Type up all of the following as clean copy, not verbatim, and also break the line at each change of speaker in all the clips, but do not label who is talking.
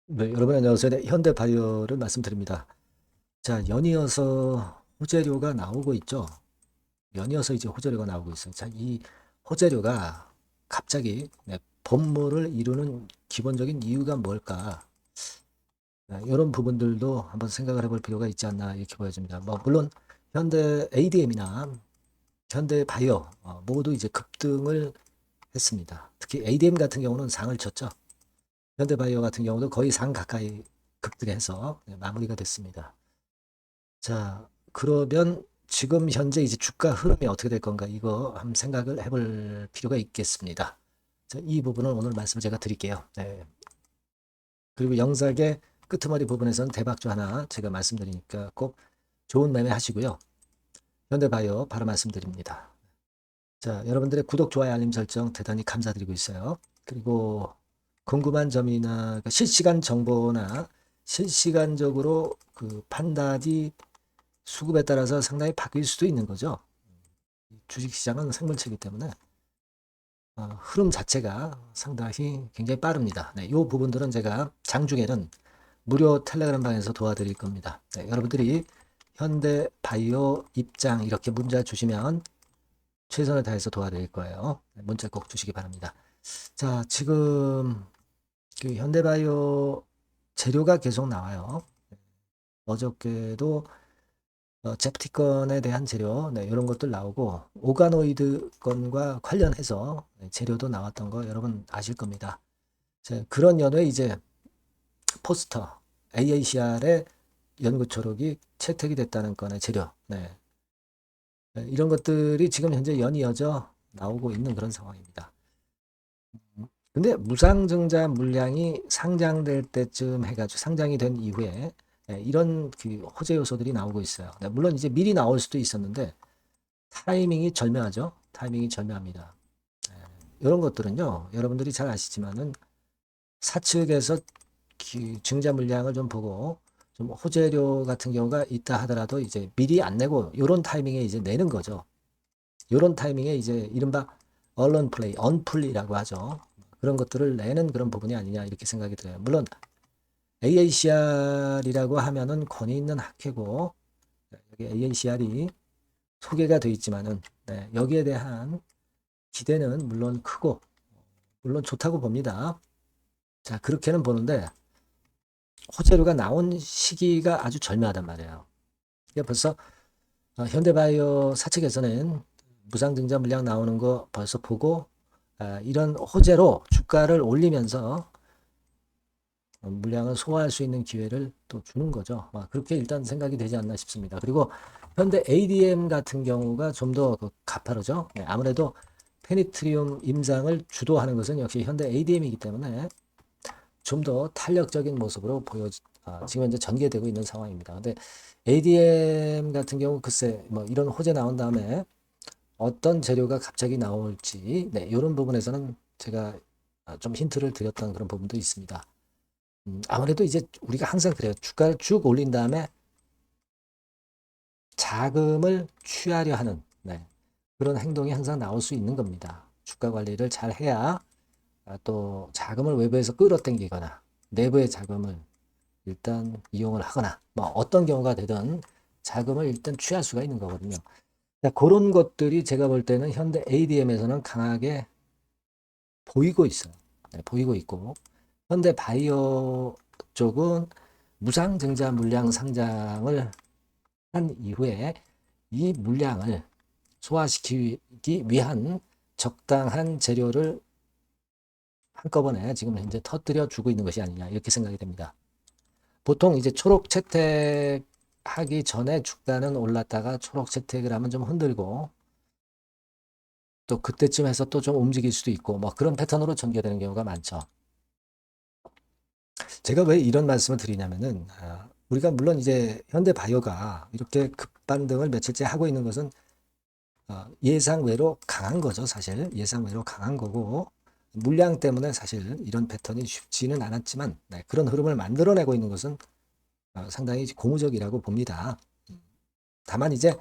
네, 여러분 안녕하세요. 네, 현대바이오를 말씀드립니다. 자, 연이어서 호재료가 나오고 있죠. 연이어서 이제 호재료가 나오고 있어요. 자, 이 호재료가 갑자기 본물을 이루는 기본적인 이유가 뭘까? 이런 부분들도 한번 생각을 해볼 필요가 있지 않나 이렇게 보여집니다. 뭐 물론 현대 ADM이나 현대바이오 모두 이제 급등을 했습니다. 특히 ADM 같은 경우는 상을 쳤죠. 현대바이오 같은 경우도 거의 상 가까이 급등해서 마무리가 됐습니다. 자, 그러면 지금 현재 이제 주가 흐름이 어떻게 될 건가 이거 한번 생각을 해볼 필요가 있겠습니다. 자, 이 부분은 오늘 말씀을 제가 드릴게요. 네. 그리고 영상의 끄트머리 부분에서는 대박주 하나 제가 말씀드리니까 꼭 좋은 매매 하시고요. 현대바이오 바로 말씀드립니다. 자, 여러분들의 구독, 좋아요, 알림 설정 대단히 감사드리고 있어요. 그리고 궁금한 점이나 실시간 정보나 실시간적으로 그 판단이 수급에 따라서 상당히 바뀔 수도 있는 거죠. 주식시장은 생물체이기 때문에 흐름 자체가 상당히 굉장히 빠릅니다. 네, 이 부분들은 제가 장중에는 무료 텔레그램 방에서 도와드릴 겁니다. 네, 여러분들이 현대바이오 입장 이렇게 문자 주시면 최선을 다해서 도와드릴 거예요. 네, 문자 꼭 주시기 바랍니다. 자, 지금 그 현대바이오 재료가 계속 나와요. 어저께도 제프티건에 대한 재료, 이런 것들 나오고 오가노이드 건과 관련해서 재료도 나왔던 거 여러분 아실 겁니다. 그런 연후에 이제 포스터 AACR의 연구 초록이 채택이 됐다는 건의 재료, 이런 것들이 지금 현재 연이어져 나오고 있는 그런 상황입니다. 근데 무상증자 물량이 상장될 때쯤 해가지고 상장이 된 이후에 이런 그 호재 요소들이 나오고 있어요. 물론 이제 미리 나올 수도 있었는데 타이밍이 절묘하죠. 타이밍이 절묘합니다. 이런 것들은요, 여러분들이 잘 아시지만은 사측에서 증자 물량을 좀 보고 좀 호재료 같은 경우가 있다 하더라도 이제 미리 안 내고 이런 타이밍에 이제 내는 거죠. 이런 타이밍에 이제 이른바 언론 플레이, 언플이라고 하죠. 그런 것들을 내는 그런 부분이 아니냐 이렇게 생각이 들어요. 물론 AACR이라고 하면은 권위 있는 학회고 여기 AACR이 소개가 되어 있지만은 여기에 대한 기대는 물론 크고 물론 좋다고 봅니다. 자, 그렇게는 보는데 호재료가 나온 시기가 아주 절묘하단 말이에요. 이게 벌써 현대바이오 사측에서는 무상증자 물량 나오는 거 벌써 보고 이런 호재로 주가를 올리면서 물량을 소화할 수 있는 기회를 또 주는 거죠. 그렇게 일단 생각이 되지 않나 싶습니다. 그리고 현대 ADM 같은 경우가 좀 더 가파르죠. 아무래도 페니트리움 임상을 주도하는 것은 역시 현대 ADM이기 때문에 좀 더 탄력적인 모습으로 지금 현재 전개되고 있는 상황입니다. 근데 ADM 같은 경우 글쎄 뭐 이런 호재 나온 다음에 어떤 재료가 갑자기 나올지 이런 부분에서는 제가 좀 힌트를 드렸던 그런 부분도 있습니다. 아무래도 이제 우리가 항상 그래요. 주가를 쭉 올린 다음에 자금을 취하려 하는 그런 행동이 항상 나올 수 있는 겁니다. 주가 관리를 잘 해야 또 자금을 외부에서 끌어당기거나 내부의 자금을 일단 이용을 하거나 뭐 어떤 경우가 되든 자금을 일단 취할 수가 있는 거거든요. 그런 것들이 제가 볼 때는 현대 ADM에서는 강하게 보이고 있어요. 보이고 있고 현대 바이오 쪽은 무상증자 물량 상장을 한 이후에 이 물량을 소화시키기 위한 적당한 재료를 한꺼번에 지금 현재 터뜨려 주고 있는 것이 아니냐 이렇게 생각이 됩니다. 보통 이제 초록 채택하기 전에 주가는 올랐다가 초록 채택을 하면 좀 흔들고 또 그때쯤 해서 또 좀 움직일 수도 있고 뭐 그런 패턴으로 전개되는 경우가 많죠. 제가 왜 이런 말씀을 드리냐면은 우리가 물론 이제 현대바이오가 이렇게 급반등을 며칠째 하고 있는 것은 예상외로 강한 거죠. 사실 예상외로 강한 거고 물량 때문에 사실 이런 패턴이 쉽지는 않았지만 그런 흐름을 만들어내고 있는 것은 상당히 고무적이라고 봅니다. 다만 이제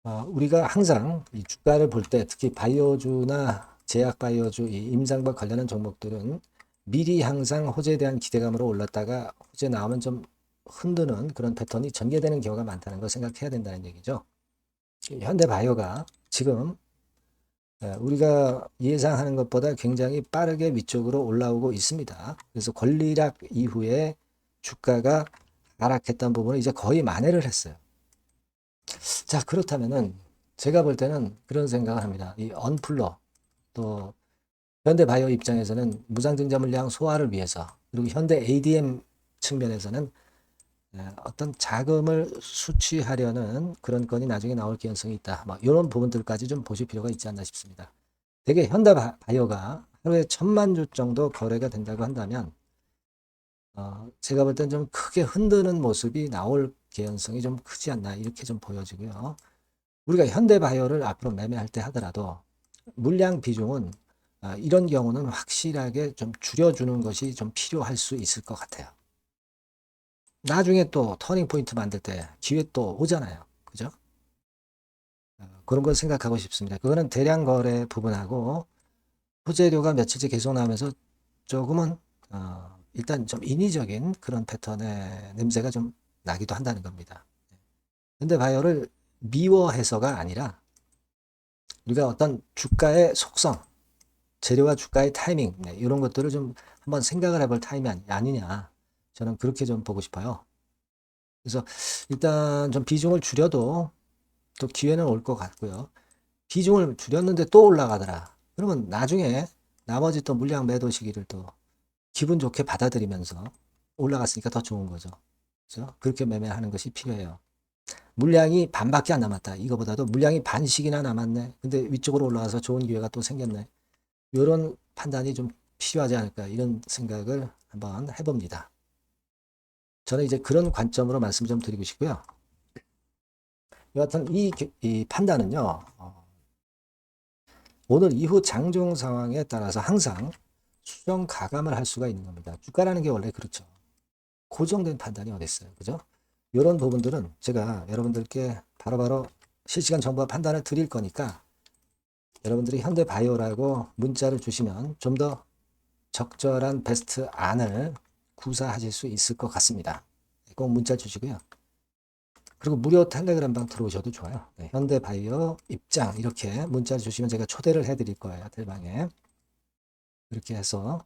우리가 항상 이 주가를 볼 때 특히 바이오주나 제약 바이오주, 이 임상과 관련한 종목들은 미리 항상 호재에 대한 기대감으로 올랐다가 호재 나오면 좀 흔드는 그런 패턴이 전개되는 경우가 많다는 걸 생각해야 된다는 얘기죠. 현대바이오가 지금 우리가 예상하는 것보다 굉장히 빠르게 위쪽으로 올라오고 있습니다. 그래서 권리락 이후에 주가가 하락했던 부분은 이제 거의 만회를 했어요. 자, 그렇다면은 제가 볼 때는 그런 생각을 합니다. 이 언플러 또 현대바이오 입장에서는 무상증자 물량 소화를 위해서 그리고 현대 ADM 측면에서는 어떤 자금을 수취하려는 그런 건이 나중에 나올 가능성이 있다. 뭐 이런 부분들까지 좀 보실 필요가 있지 않나 싶습니다. 되게 현대바이오가 하루에 1,000만 주 정도 거래가 된다고 한다면 제가 볼 땐 좀 크게 흔드는 모습이 나올 가능성이 좀 크지 않나 이렇게 좀 보여지고요. 우리가 현대바이오를 앞으로 매매할 때 하더라도 물량 비중은 이런 경우는 확실하게 좀 줄여주는 것이 좀 필요할 수 있을 것 같아요. 나중에 또 터닝 포인트 만들 때 기회 또 오잖아요. 그죠? 그런 걸 생각하고 싶습니다. 그거는 대량 거래 부분하고 호재료가 며칠째 계속 나오면서 조금은 일단 좀 인위적인 그런 패턴의 냄새가 좀 나기도 한다는 겁니다. 근데 바이오를 미워해서가 아니라 우리가 어떤 주가의 속성, 재료와 주가의 타이밍 이런 것들을 좀 한번 생각을 해볼 타임이 아니냐 저는 그렇게 좀 보고 싶어요. 그래서 일단 좀 비중을 줄여도 또 기회는 올 것 같고요. 비중을 줄였는데 또 올라가더라. 그러면 나중에 나머지 또 물량 매도 시기를 또 기분 좋게 받아들이면서 올라갔으니까 더 좋은 거죠. 그렇죠? 그렇게 매매하는 것이 필요해요. 물량이 반밖에 안 남았다. 이거보다도 물량이 반씩이나 남았네. 근데 위쪽으로 올라가서 좋은 기회가 또 생겼네. 이런 판단이 좀 필요하지 않을까 이런 생각을 한번 해봅니다. 저는 이제 그런 관점으로 말씀 좀 드리고 싶고요. 여하튼 이 판단은요. 오늘 이후 장중 상황에 따라서 항상 수정 가감을 할 수가 있는 겁니다. 주가라는 게 원래 그렇죠. 고정된 판단이 어디 있어요. 그죠? 이런 부분들은 제가 여러분들께 바로바로 실시간 정보와 판단을 드릴 거니까 여러분들이 현대바이오라고 문자를 주시면 좀 더 적절한 베스트 안을 구사하실 수 있을 것 같습니다. 꼭 문자 주시고요. 그리고 무료 텔레그램방 들어오셔도 좋아요. 네, 현대바이오 입장 이렇게 문자 주시면 제가 초대를 해드릴 거예요. 텔방에. 이렇게 해서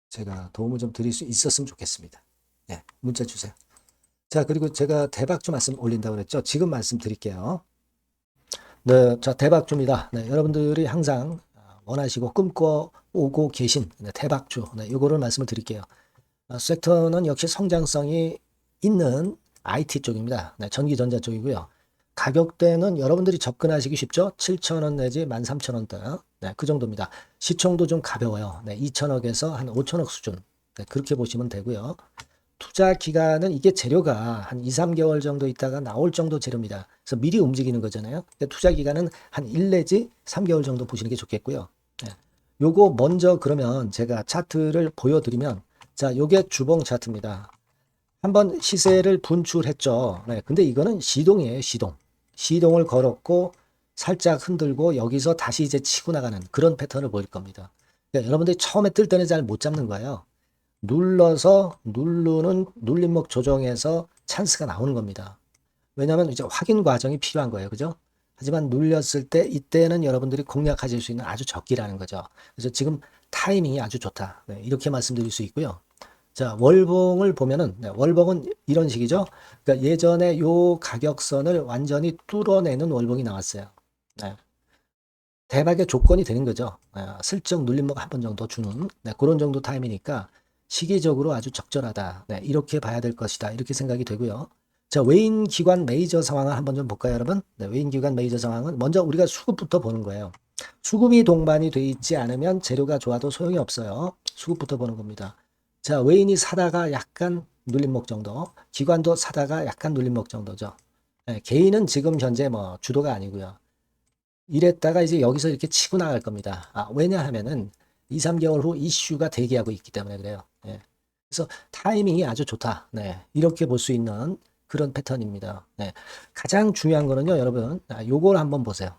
제가 도움을 좀 드릴 수 있었으면 좋겠습니다. 네, 문자 주세요. 자, 그리고 제가 대박주 말씀 올린다고 그랬죠. 지금 말씀드릴게요. 네, 자, 대박주입니다. 네, 여러분들이 항상 원하시고 꿈꿔오고 계신 대박주. 네, 요거를 말씀을 드릴게요. 섹터는 역시 성장성이 있는 IT 쪽입니다. 네, 전기전자 쪽이고요. 가격대는 여러분들이 접근하시기 쉽죠? 7,000원 내지 13,000원대. 네, 그 정도입니다. 시총도 좀 가벼워요. 네, 2천억에서 한 5천억 수준. 네, 그렇게 보시면 되고요. 투자 기간은 이게 재료가 한 2, 3개월 정도 있다가 나올 정도 재료입니다. 그래서 미리 움직이는 거잖아요. 투자 기간은 한 1 내지 3개월 정도 보시는 게 좋겠고요. 네. 요거 먼저 그러면 제가 차트를 보여드리면 자, 요게 주봉 차트입니다. 한번 시세를 분출했죠. 네, 근데 이거는 시동이에요, 시동. 시동을 걸었고 살짝 흔들고 여기서 다시 이제 치고 나가는 그런 패턴을 보일 겁니다. 그러니까 여러분들이 처음에 뜰 때는 잘 못 잡는 거예요. 눌러서 누르는 눌림목 조정에서 찬스가 나오는 겁니다. 왜냐하면 이제 확인 과정이 필요한 거예요. 그죠? 하지만 눌렸을 때 이때는 여러분들이 공략하실 수 있는 아주 적기라는 거죠. 그래서 지금 타이밍이 아주 좋다. 네, 이렇게 말씀드릴 수 있고요. 자, 월봉을 보면은 네, 월봉은 이런 식이죠. 그러니까 예전에 요 가격선을 완전히 뚫어내는 월봉이 나왔어요. 네. 대박의 조건이 되는 거죠. 슬쩍 눌림목 한 번 정도 주는 네, 그런 정도 타임이니까 시기적으로 아주 적절하다. 네, 이렇게 봐야 될 것이다. 이렇게 생각이 되고요. 자, 외인 기관 메이저 상황을 한번 좀 볼까요, 여러분? 네, 외인 기관 메이저 상황은 먼저 우리가 수급부터 보는 거예요. 수급이 동반이 돼 있지 않으면 재료가 좋아도 소용이 없어요. 수급부터 보는 겁니다. 자, 외인이 사다가 약간 눌림목 정도, 기관도 사다가 약간 눌림목 정도죠. 네, 개인은 지금 현재 뭐 주도가 아니고요. 이랬다가 이제 여기서 이렇게 치고 나갈 겁니다. 왜냐하면은 2, 3개월 후 이슈가 대기하고 있기 때문에 그래요. 예. 그래서 타이밍이 아주 좋다. 네. 이렇게 볼 수 있는 그런 패턴입니다. 네. 가장 중요한 거는요, 여러분. 요걸 한번 보세요.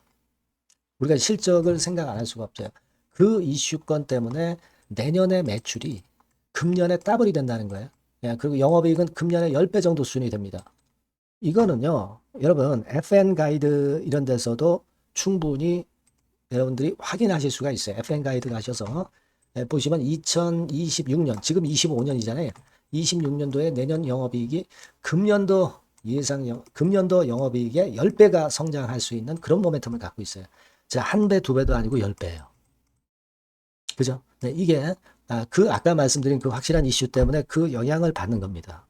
우리가 실적을 생각 안 할 수가 없어요. 그 이슈건 때문에 내년의 매출이 금년에 더블이 된다는 거예요. 예, 그리고 영업이익은 금년에 10배 정도 수준이 됩니다. 이거는요, 여러분, FN 가이드 이런 데서도 충분히 여러분들이 확인하실 수가 있어요. FN 가이드 가셔서 보시면 2026년, 지금 25년이잖아요. 26년도에 내년 영업이익이 금년도 영업이익의 10배가 성장할 수 있는 그런 모멘텀을 갖고 있어요. 자, 한 배, 두 배도 아니고 10배예요. 그죠? 네, 이게 아까 말씀드린 그 확실한 이슈 때문에 그 영향을 받는 겁니다.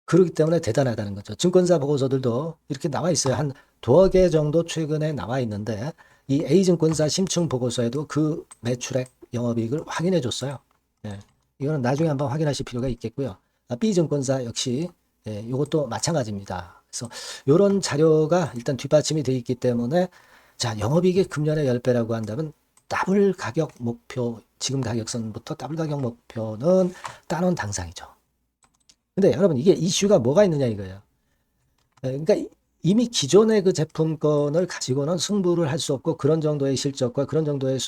그렇기 때문에 대단하다는 거죠. 증권사 보고서들도 이렇게 나와 있어요. 한 두어 개 정도 최근에 나와 있는데 이 A증권사 심층 보고서에도 그 매출액 영업이익을 확인해 줬어요. 예, 이거는 나중에 한번 확인하실 필요가 있겠고요. B증권사 역시 이것도 마찬가지입니다. 그래서 이런 자료가 일단 뒷받침이 되어 있기 때문에 자, 영업이익이 금년에 10배라고 한다면 더블 가격 목표, 지금 가격선부터 더블 가격 목표는 따놓은 당상이죠. 근데 여러분 이게 이슈가 뭐가 있느냐 이거예요. 그러니까 이미 기존의 그 제품권을 가지고는 승부를 할 수 없고 그런 정도의 실적과 그런 정도의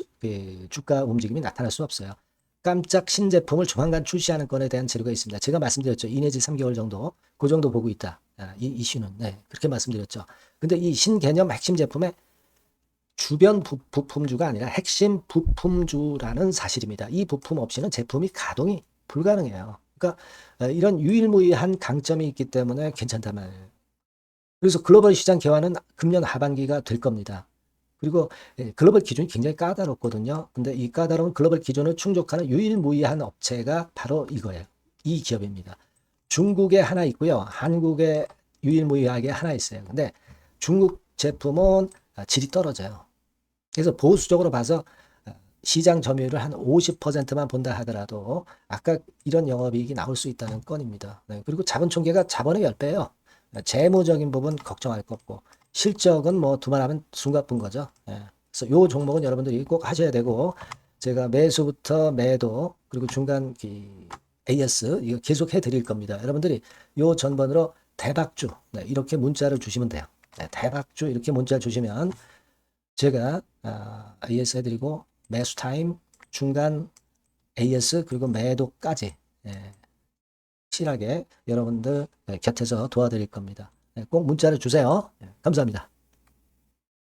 주가 움직임이 나타날 수 없어요. 깜짝 신제품을 조만간 출시하는 건에 대한 재료가 있습니다. 제가 말씀드렸죠. 2 내지 3개월 정도, 그 정도 보고 있다. 이 이슈는. 네, 그렇게 말씀드렸죠. 근데 이 신개념 핵심 제품의 주변 부품주가 아니라 핵심 부품주라는 사실입니다. 이 부품 없이는 제품이 가동이 불가능해요. 그러니까 이런 유일무이한 강점이 있기 때문에 괜찮단 말이에요. 그래서 글로벌 시장 개화는 금년 하반기가 될 겁니다. 그리고 글로벌 기준이 굉장히 까다롭거든요. 근데 이 까다로운 글로벌 기준을 충족하는 유일무이한 업체가 바로 이거예요. 이 기업입니다. 중국에 하나 있고요. 한국에 유일무이하게 하나 있어요. 근데 중국 제품은 질이 떨어져요. 그래서 보수적으로 봐서 시장 점유율을 한 50%만 본다 하더라도 아까 이런 영업이익이 나올 수 있다는 건입니다. 네, 그리고 자본 총계가 자본의 10배예요. 재무적인 부분 걱정할 거 없고 실적은 뭐 두말하면 숨가쁜 거죠. 예. 그래서 요 종목은 여러분들이 꼭 하셔야 되고 제가 매수부터 매도 그리고 중간 AS 이거 계속 해드릴 겁니다. 여러분들이 요 전번으로 대박주 네, 이렇게 문자를 주시면 돼요. 네, 대박주 이렇게 문자 주시면 제가 AS 해드리고 매수 타임 중간 AS 그리고 매도까지 확실하게 여러분들 곁에서 도와드릴 겁니다. 꼭 문자를 주세요. 감사합니다.